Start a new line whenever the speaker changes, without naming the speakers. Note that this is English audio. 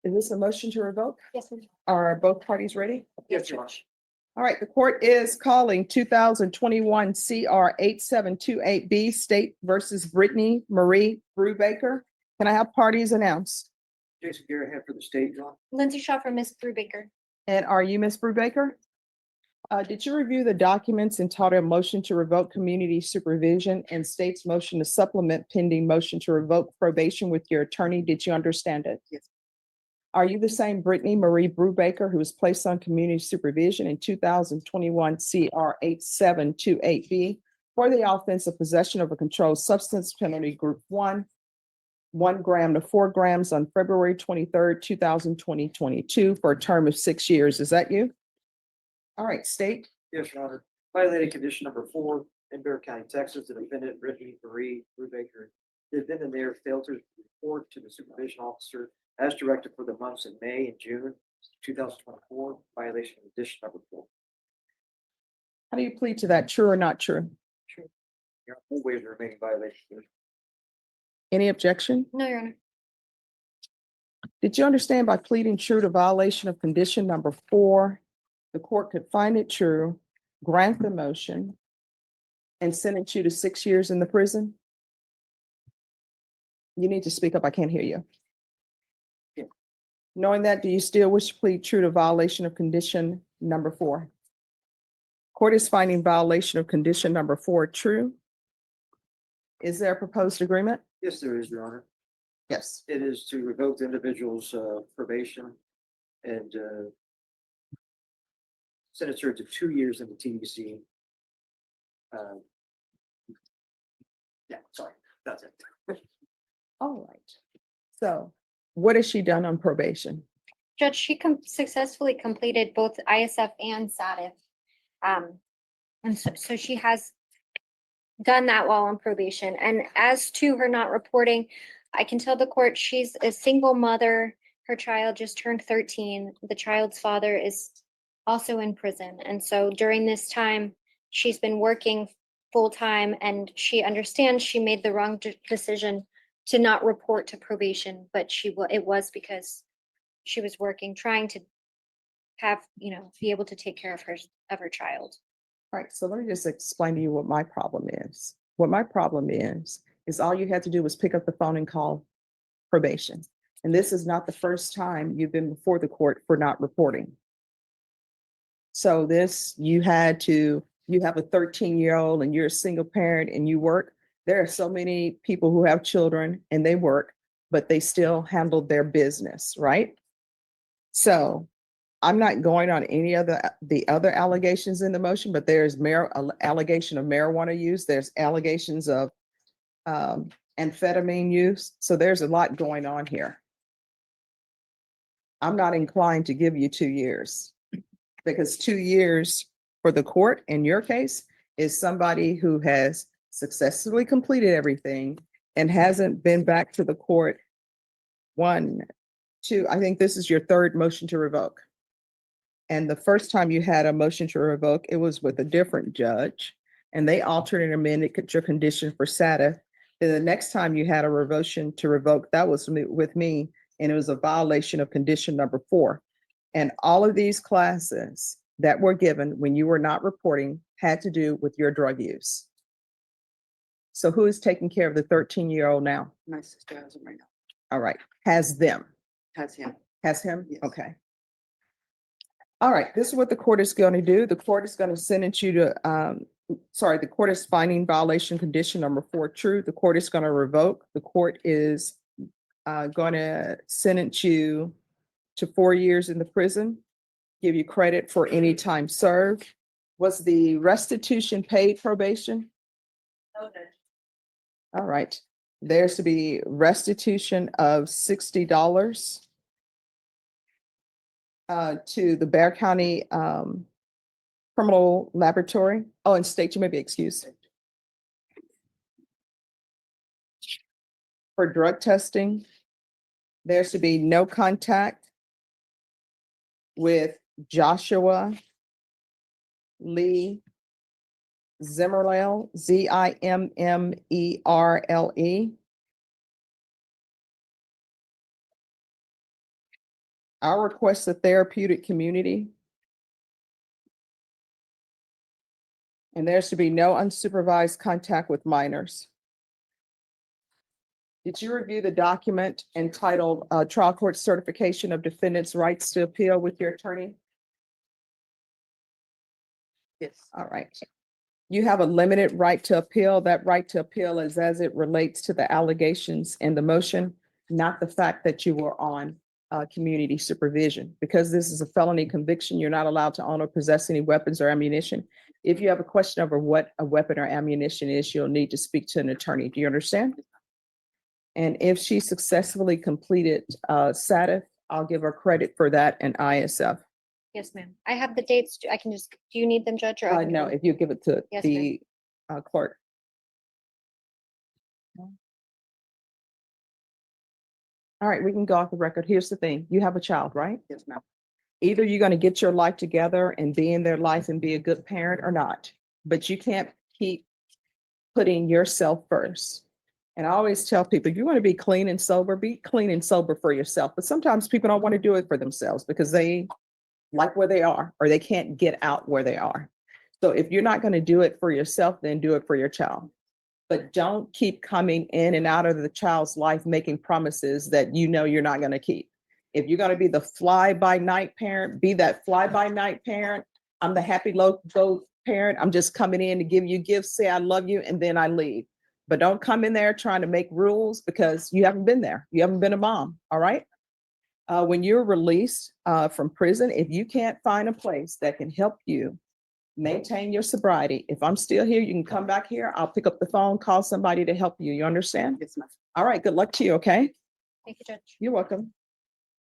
Is this a motion to revoke?
Yes, sir.
Are both parties ready?
Yes, Your Honor.
All right, the court is calling 2021 CR 8728B State versus Brittany Marie Brubaker. Can I have parties announced?
Jason Garrett here for the state, Your Honor.
Lindsay Shaw for Miss Brubaker.
And are you Ms. Brubaker? Did you review the documents entitled motion to revoke community supervision and state's motion to supplement pending motion to revoke probation with your attorney? Did you understand it?
Yes.
Are you the same Brittany Marie Brubaker who was placed on community supervision in 2021 CR 8728B for the offense of possession of a controlled substance penalty group 1 gram to 4 grams on February 23rd, 2022 for a term of 6 years? Is that you? All right, state.
Yes, Your Honor. Violated condition number 4 in Bexar County, Texas. The defendant, Brittany Marie Brubaker, the defendant there failed to report to the supervision officer as directed for the months in May and June 2024. Violation of condition number 4.
How do you plead to that? True or not true?
Your Honor, full waive the remaining violation.
Any objection?
No, Your Honor.
Did you understand by pleading true to violation of condition number 4, the court could find it true, grant the motion, and sentence you to 6 years in the prison? You need to speak up. I can't hear you.
Yeah.
Knowing that, do you still wish to plead true to violation of condition number 4? Court is finding violation of condition number 4 true. Is there a proposed agreement?
Yes, there is, Your Honor.
Yes.
It is to revoke the individual's probation and sentence her to 2 years in the TDC. Yeah, sorry, that's it.
All right. So what has she done on probation?
Judge, she successfully completed both ISF and SATIF. And so she has done that while on probation. And as to her not reporting, I can tell the court she's a single mother. Her child just turned 13. The child's father is also in prison. And so during this time, she's been working full-time, and she understands she made the wrong decision to not report to probation, but it was because she was working, trying to have, be able to take care of her child.
All right, so let me just explain to you what my problem is. What my problem is all you had to do was pick up the phone and call probation. And this is not the first time you've been before the court for not reporting. So you have a 13-year-old and you're a single parent and you work. There are so many people who have children and they work, but they still handle their business, right? So I'm not going on any of the other allegations in the motion, but there's allegation of marijuana use. There's allegations of amphetamine use. So there's a lot going on here. I'm not inclined to give you 2 years because 2 years for the court in your case is somebody who has successfully completed everything and hasn't been back to the court. 1, 2, I think this is your 3rd motion to revoke. And the first time you had a motion to revoke, it was with a different judge and they altered and amended your condition for SATA. Then the next time you had a motion to revoke, that was with me, and it was a violation of condition number 4. And all of these classes that were given when you were not reporting had to do with your drug use. So who is taking care of the 13-year-old now?
My sister has him right now.
All right, has them.
Has him.
Has him?
Yes.
Okay. All right, this is what the court is going to do. The court is going to sentence you to, the court is finding violation condition number 4 true. The court is going to revoke. The court is going to sentence you to 4 years in the prison, give you credit for any time served. Was the restitution paid probation?
Okay.
All right, there's to be restitution of $60 to the Bexar County Criminal Laboratory. Oh, and state, you may be excused. For drug testing, there's to be no contact with Joshua Lee Zimmerle, Zimmerle. Our request a therapeutic community. And there's to be no unsupervised contact with minors. Did you review the document entitled Trial Court Certification of Defendant's Rights to Appeal with your attorney?
Yes.
All right. You have a limited right to appeal. That right to appeal is as it relates to the allegations in the motion, not the fact that you were on community supervision. Because this is a felony conviction, you're not allowed to own or possess any weapons or ammunition. If you have a question over what a weapon or ammunition is, you'll need to speak to an attorney. Do you understand? And if she successfully completed SATIF, I'll give her credit for that and ISF.
Yes, ma'am. I have the dates. I can just, do you need them, Judge? Or I can
No,
give them?
if you give it to
Yes,
the clerk. All right, we can go off the record. Here's the thing. You have a child, right?
Yes, ma'am.
Either you're going to get your life together and be in their life and be a good parent or not, but you can't keep putting yourself first. And I always tell people, if you want to be clean and sober, be clean and sober for yourself. But sometimes people don't want to do it for themselves because they like where they are or they can't get out where they are. So if you're not going to do it for yourself, then do it for your child. But don't keep coming in and out of the child's life making promises that you know you're not going to keep. If you're going to be the fly-by-night parent, be that fly-by-night parent. I'm the happy go parent. I'm just coming in to give you gifts, say I love you, and then I leave. But don't come in there trying to make rules because you haven't been there. You haven't been a mom, all right? When you're released from prison, if you can't find a place that can help you maintain your sobriety, if I'm still here, you can come back here. I'll pick up the phone, call somebody to help you. You understand?
Yes, ma'am.
All right, good luck to you, okay?
Thank you, Judge.
You're welcome.